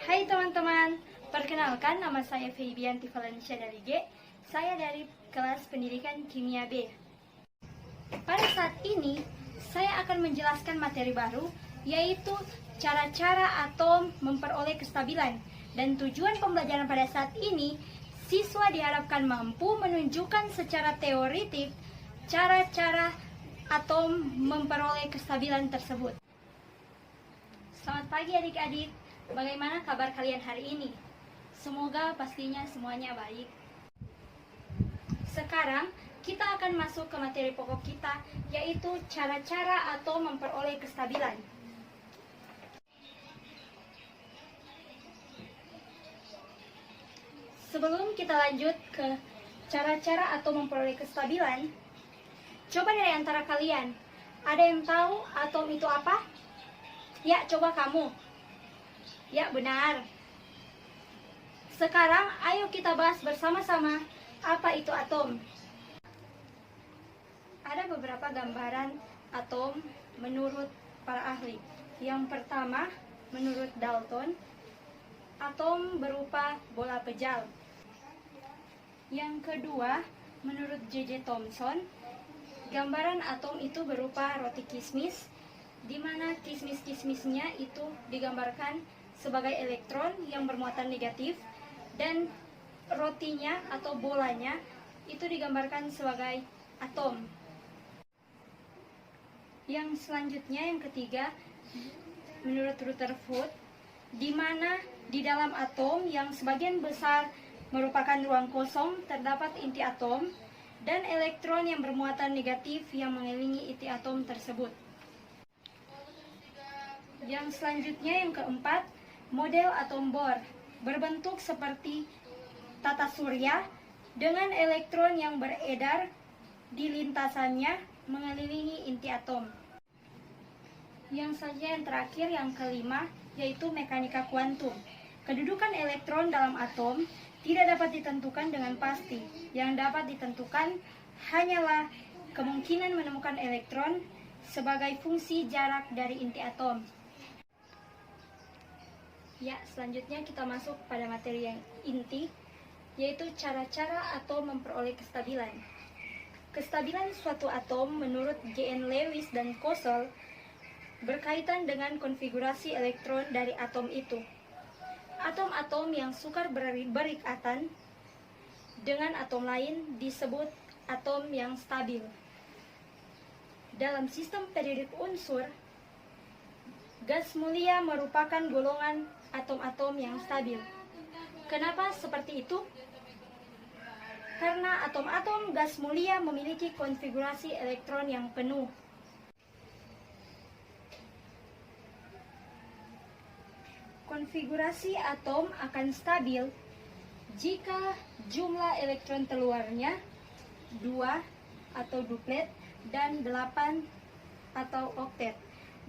Hai teman-teman, perkenalkan nama saya Febianti Valencia dari G. Saya dari kelas pendidikan kimia B. Pada saat ini, saya akan menjelaskan materi baru, yaitu cara-cara atom memperoleh kestabilan. Dan tujuan pembelajaran pada saat ini, siswa diharapkan mampu menunjukkan secara teoritik cara-cara atom memperoleh kestabilan tersebut. Selamat pagi adik-adik, bagaimana kabar kalian hari ini? Semoga pastinya semuanya baik. Sekarang kita akan masuk ke materi pokok kita, yaitu cara-cara atom memperoleh kestabilan. Sebelum kita lanjut ke cara-cara atom memperoleh kestabilan, coba dari antara kalian, ada yang tahu atom itu apa? Ya, coba kamu. Ya, benar. Sekarang, ayo kita bahas bersama-sama apa itu atom. Ada beberapa gambaran atom menurut para ahli. Yang pertama, menurut Dalton, atom berupa bola pejal. Yang kedua, menurut J.J. Thomson, gambaran atom itu berupa roti kismis, di mana kismis-kismisnya itu digambarkan sebagai elektron yang bermuatan negatif, dan rotinya atau bolanya itu digambarkan sebagai atom. Yang selanjutnya, yang ketiga, menurut Rutherford, di mana di dalam atom yang sebagian besar merupakan ruang kosong terdapat inti atom dan elektron yang bermuatan negatif yang mengelilingi inti atom tersebut. Yang selanjutnya, yang keempat, model atom Bohr berbentuk seperti tata surya dengan elektron yang beredar di lintasannya mengelilingi inti atom. Yang selanjutnya, yang terakhir, yang kelima, yaitu mekanika kuantum. Kedudukan elektron dalam atom tidak dapat ditentukan dengan pasti. Yang dapat ditentukan hanyalah kemungkinan menemukan elektron sebagai fungsi jarak dari inti atom. Ya, selanjutnya kita masuk pada materi yang inti, yaitu cara-cara atom memperoleh kestabilan. Kestabilan suatu atom menurut J.N. Lewis dan Kossel berkaitan dengan konfigurasi elektron dari atom itu. Atom-atom yang sukar berikatan dengan atom lain disebut atom yang stabil. Dalam sistem periodik unsur, gas mulia merupakan golongan atom-atom yang stabil. Kenapa seperti itu? Karena atom-atom gas mulia memiliki konfigurasi elektron yang penuh. Konfigurasi atom akan stabil jika jumlah elektron keluarnya 2 atau duplet dan 8 atau oktet,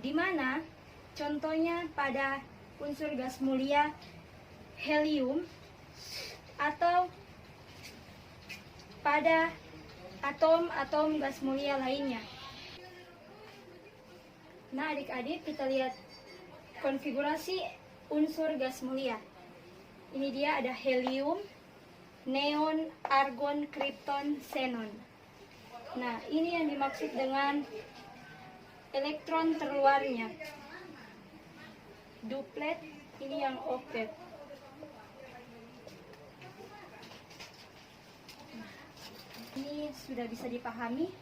di mana contohnya pada unsur gas mulia helium atau pada atom-atom gas mulia lainnya. Nah, adik-adik, kita lihat konfigurasi unsur gas mulia. Ini dia, ada helium, neon, argon, kripton, xenon. Nah, ini yang dimaksud dengan elektron terluarnya. Duplet, ini yang oktet. Ini sudah bisa dipahami.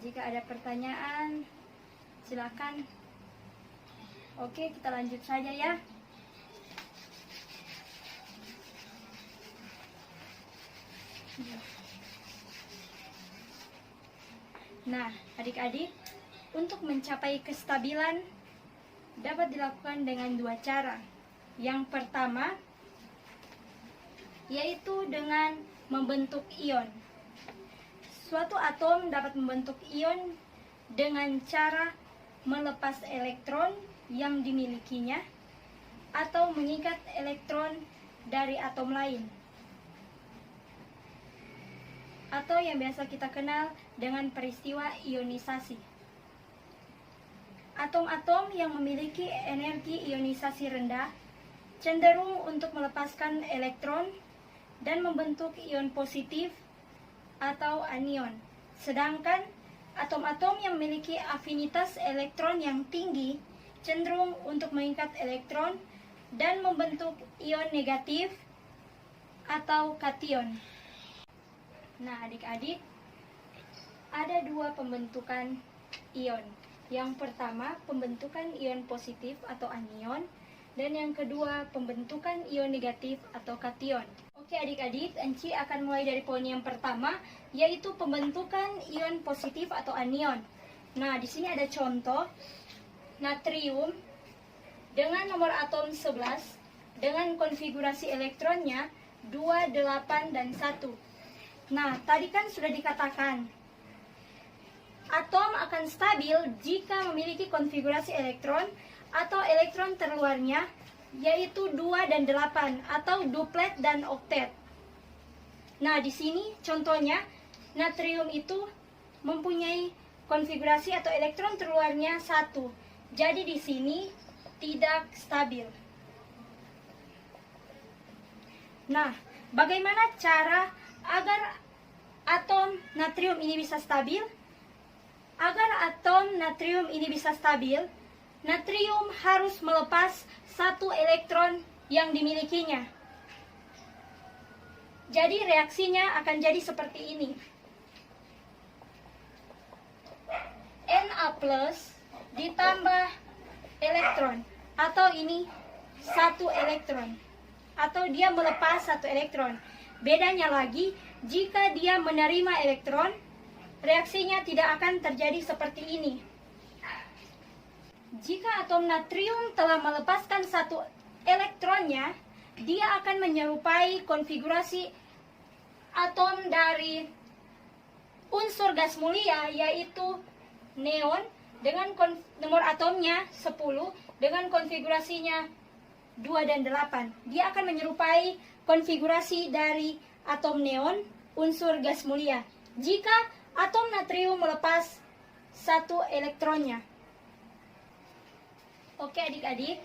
Jika ada pertanyaan, silakan. Oke, kita lanjut saja ya. Nah, adik-adik, untuk mencapai kestabilan dapat dilakukan dengan dua cara. Yang pertama, yaitu dengan membentuk ion. Suatu atom dapat membentuk ion dengan cara melepas elektron yang dimilikinya atau mengikat elektron dari atom lain, atau yang biasa kita kenal dengan peristiwa ionisasi. Atom-atom yang memiliki energi ionisasi rendah cenderung untuk melepaskan elektron dan membentuk ion positif atau anion. Sedangkan atom-atom yang memiliki afinitas elektron yang tinggi cenderung untuk mengikat elektron dan membentuk ion negatif atau kation. Nah, adik-adik, ada dua pembentukan ion. Yang pertama, pembentukan ion positif atau anion, dan yang kedua, pembentukan ion negatif atau kation. Oke adik-adik, Enci akan mulai dari poin yang pertama, yaitu pembentukan ion positif atau anion. Nah, di sini ada contoh natrium dengan nomor atom 11 dengan konfigurasi elektronnya 2, 8, dan 1. Nah, tadi kan sudah dikatakan atom akan stabil jika memiliki konfigurasi elektron atau elektron terluarnya yaitu 2 dan 8 atau duplet dan oktet. Nah, di sini contohnya natrium itu mempunyai konfigurasi atau elektron terluarnya 1. Jadi di sini tidak stabil. Nah, bagaimana cara agar atom natrium ini bisa stabil? Agar atom natrium ini bisa stabil, natrium harus melepas satu elektron yang dimilikinya. Jadi reaksinya akan jadi seperti ini. Na plus ditambah elektron, atau ini satu elektron, atau dia melepas satu elektron. Bedanya lagi, jika dia menerima elektron, reaksinya tidak akan terjadi seperti ini. Jika atom natrium telah melepaskan satu elektronnya, dia akan menyerupai konfigurasi atom dari unsur gas mulia, yaitu neon dengan nomor atomnya 10 dengan konfigurasinya 2 dan 8. Dia akan menyerupai konfigurasi dari atom neon unsur gas mulia jika atom natrium melepas satu elektronnya. Oke adik-adik,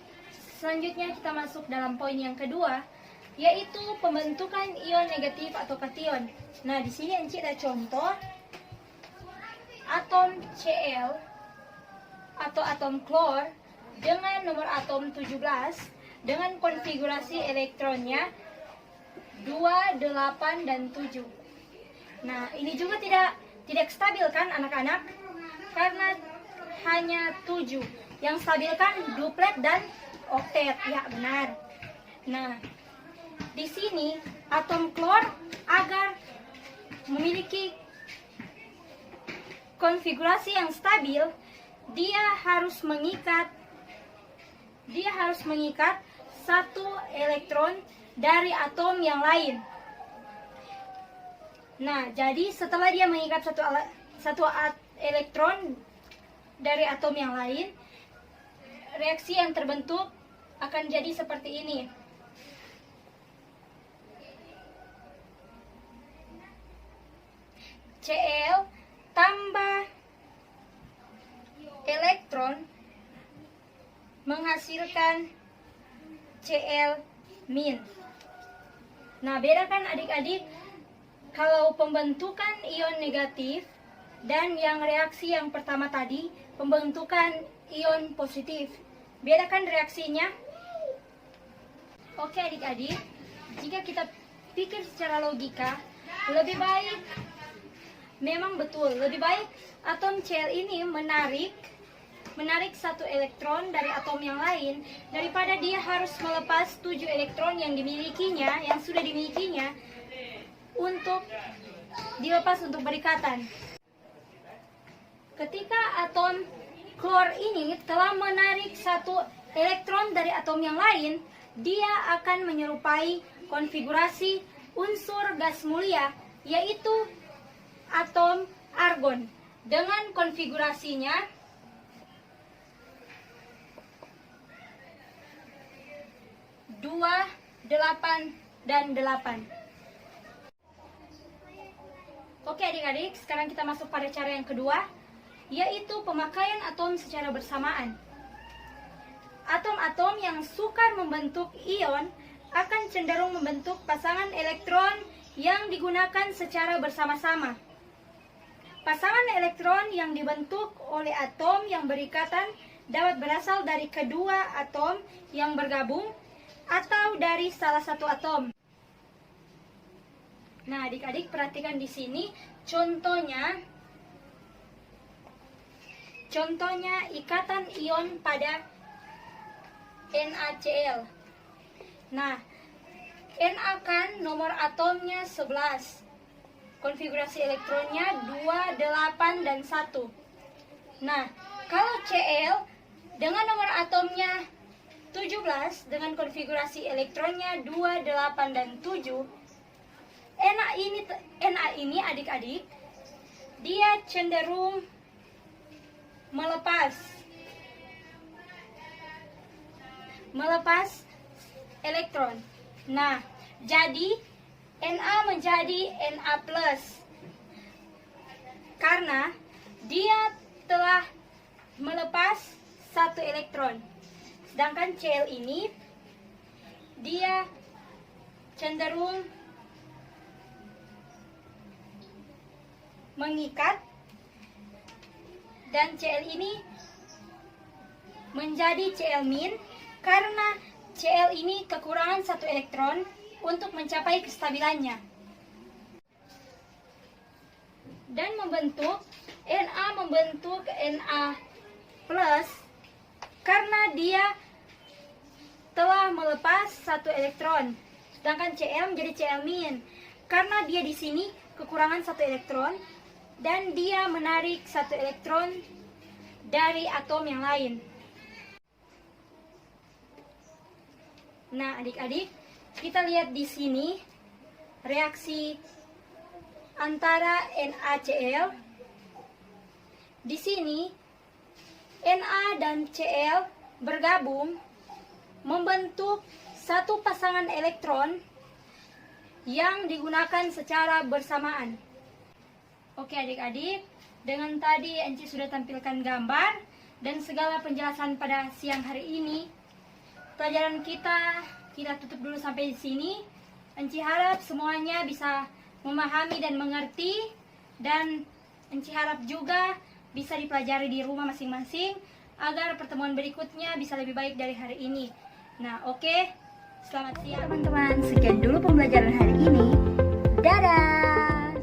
selanjutnya kita masuk dalam poin yang kedua, yaitu pembentukan ion negatif atau kation. Nah, di sini Enci ada contoh atom Cl atau atom klor dengan nomor atom 17 dengan konfigurasi elektronnya 2, 8, dan 7. Nah, ini juga tidak stabil kan anak-anak? Karena hanya 7. Yang stabil kan duplet dan oktet. Ya, benar. Nah, di sini atom klor agar memiliki konfigurasi yang stabil, dia harus mengikat satu elektron dari atom yang lain. Nah, jadi setelah dia mengikat satu elektron dari atom yang lain, reaksi yang terbentuk akan jadi seperti ini. Cl tambah elektron menghasilkan Cl min. Nah, bedakan adik-adik kalau pembentukan ion negatif dan yang reaksi yang pertama tadi, pembentukan ion positif. Bedakan reaksinya. Oke adik-adik, jika kita pikir secara logika, lebih baik, memang betul, lebih baik atom Cl ini menarik satu elektron dari atom yang lain daripada dia harus melepas 7 elektron yang sudah dimilikinya untuk dilepas untuk berikatan. Ketika atom klor ini telah menarik satu elektron dari atom yang lain, dia akan menyerupai konfigurasi unsur gas mulia, yaitu atom argon dengan konfigurasinya 2, 8, dan 8. Oke adik-adik, sekarang kita masuk pada cara yang kedua, yaitu pemakaian atom secara bersamaan. Atom-atom yang sukar membentuk ion akan cenderung membentuk pasangan elektron yang digunakan secara bersama-sama. Pasangan elektron yang dibentuk oleh atom yang berikatan dapat berasal dari kedua atom yang bergabung atau dari salah satu atom. Nah, adik-adik perhatikan di sini contohnya ikatan ion pada NaCl. Nah, Na kan nomor atomnya 11. Konfigurasi elektronnya 2, 8, dan 1. Nah, kalau Cl dengan nomor atomnya 17 dengan konfigurasi elektronnya 2, 8, dan 7, Na ini adik-adik, dia cenderung melepas elektron. Nah, jadi Na menjadi Na+, karena dia telah melepas satu elektron. Sedangkan Cl ini dia cenderung mengikat, dan Cl ini menjadi Cl- karena Cl ini kekurangan satu elektron untuk mencapai kestabilannya. Dan membentuk Na plus karena dia telah melepas satu elektron. Sedangkan Cl menjadi Cl- karena dia di sini kekurangan satu elektron dan dia menarik satu elektron dari atom yang lain. Nah, adik-adik, kita lihat di sini reaksi antara NaCl. Di sini Na dan Cl bergabung membentuk satu pasangan elektron yang digunakan secara bersamaan. Oke adik-adik, dengan tadi Enci sudah tampilkan gambar dan segala penjelasan pada siang hari ini. Pelajaran kita tutup dulu sampai di sini. Enci harap semuanya bisa memahami dan mengerti, dan Enci harap juga bisa dipelajari di rumah masing-masing agar pertemuan berikutnya bisa lebih baik dari hari ini. Nah, oke. Selamat siang teman-teman. Sekian dulu pembelajaran hari ini. Dadah.